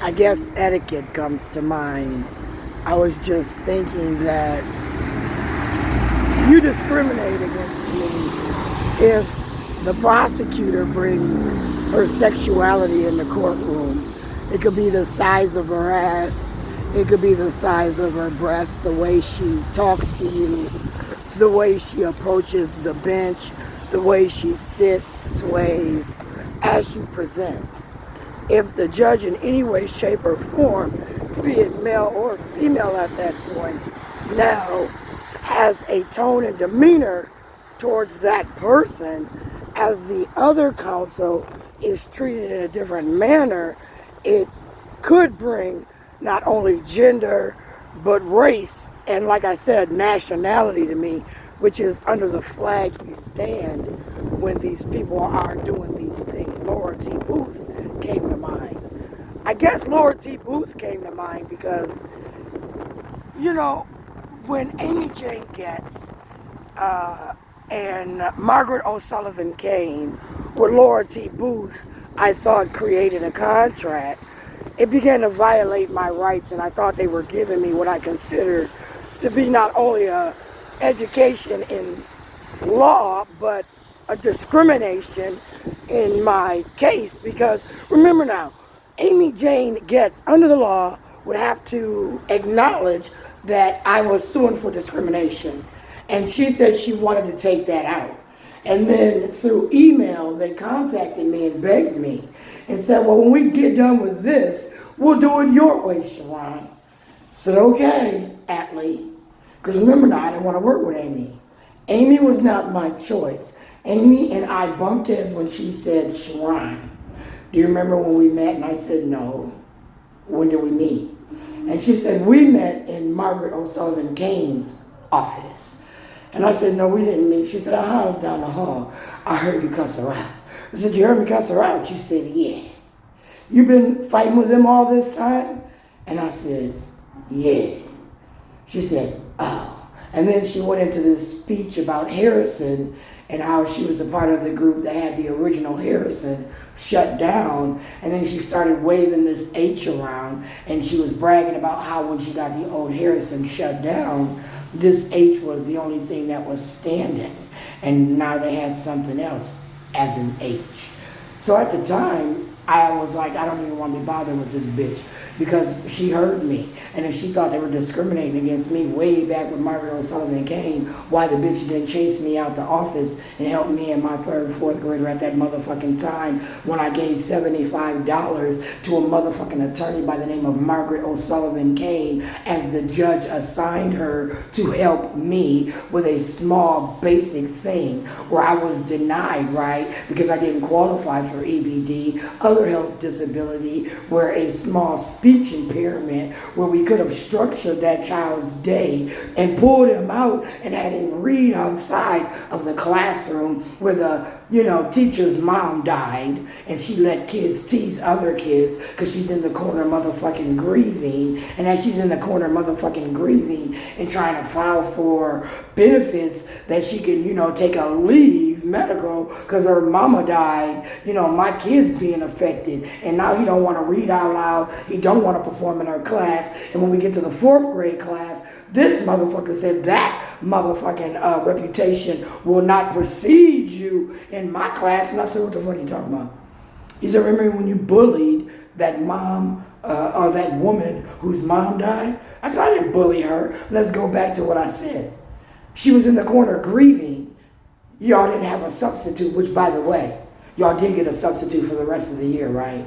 I guess etiquette comes to mind. I was just thinking that you discriminate against me if the prosecutor brings her sexuality in the courtroom. It could be the size of her ass, it could be the size of her breast, the way she talks to you, the way she approaches the bench, the way she sits, sways, as she presents. If the judge in any way, shape, or form, be it male or female at that point, now has a tone and demeanor towards that person as the other counsel is treated in a different manner, it could bring not only gender, but race, and like I said, nationality to me, which is under the flag you stand when these people are doing these things. Laura T. Booth came to mind. I guess Laura T. Booth came to mind because, you know, when Amy Jane Getz and Margaret O'Sullivan Kane with Laura T. Booth, I thought created a contract, it began to violate my rights, and I thought they were giving me what I considered to be not only a education in law, but a discrimination in my case. Because remember now, Amy Jane Getz, under the law, would have to acknowledge that I was suing for discrimination. And she said she wanted to take that out. And then through email, they contacted me and begged me and said, well, when we get done with this, we'll do it your way, Sharon. I said, okay, Atlee. Because remember now, I didn't want to work with Amy. Amy was not my choice. Amy and I bumped heads when she said, Sharon, do you remember when we met? And I said, no. When did we meet? And she said, we met in Margaret O'Sullivan Kane's office. And I said, no, we didn't meet. She said, I was down the hall. I heard you cuss her out. I said, you heard me cuss her out? She said, yeah. You been fighting with them all this time? And I said, yeah. She said, oh. And then she went into this speech about Harrison and how she was a part of the group that had the original Harrison shut down. And then she started waving this H around, and she was bragging about how when she got the old Harrison shut down, this H was the only thing that was standing. And now they had something else as an H. So at the time, I was like, I don't even want to be bothered with this bitch, because she heard me. And if she thought they were discriminating against me way back with Margaret O'Sullivan Kane, why the bitch didn't chase me out the office and help me and my third, fourth grader at that motherfucking time when I gave $75 to a motherfucking attorney by the name of Margaret O'Sullivan Kane as the judge assigned her to help me with a small basic thing where I was denied, right, because I didn't qualify for EBD, other health disability, where a small speech impairment, where we could have structured that child's day and pulled him out and had him read outside of the classroom where the teacher's mom died, and she let kids tease other kids because she's in the corner motherfucking grieving. And as she's in the corner motherfucking grieving and trying to file for benefits that she can, take a leave medical because her mama died, my kid's being affected. And now he don't want to read out loud. He don't want to perform in her class. And when we get to the fourth grade class, this motherfucker said that motherfucking reputation will not precede you in my class. And I said, what the fuck are you talking about? He said, remember when you bullied that mom or that woman whose mom died? I said, I didn't bully her. Let's go back to what I said. She was in the corner grieving. Y'all didn't have a substitute, which, by the way, y'all did get a substitute for the rest of the year, right?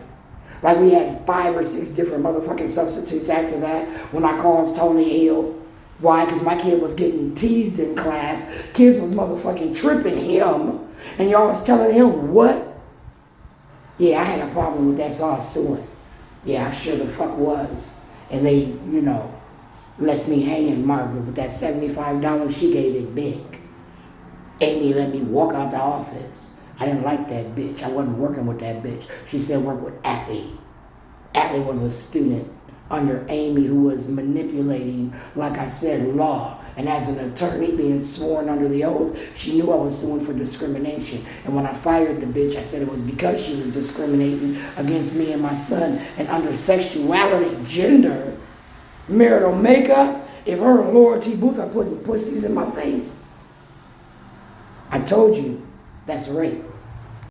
Like we had 5 or 6 different motherfucking substitutes after that when our cause totally healed. Why? Because my kid was getting teased in class. Kids was motherfucking tripping him. And y'all was telling him what? Yeah, I had a problem with that, so I was suing. Yeah, I sure the fuck was. And they, left me hanging, Margaret, with that $75 she gave it big. Amy let me walk out the office. I didn't like that bitch. I wasn't working with that bitch. She said work with Atlee. Atlee was a student under Amy who was manipulating, like I said, law And as an attorney being sworn under the oath, she knew I was suing for discrimination. And when I fired the bitch, I said it was because she was discriminating against me and my son. And under sexuality, gender, marital makeup, if her and Lord T. Booth are putting pussies in my face, I told you, that's rape.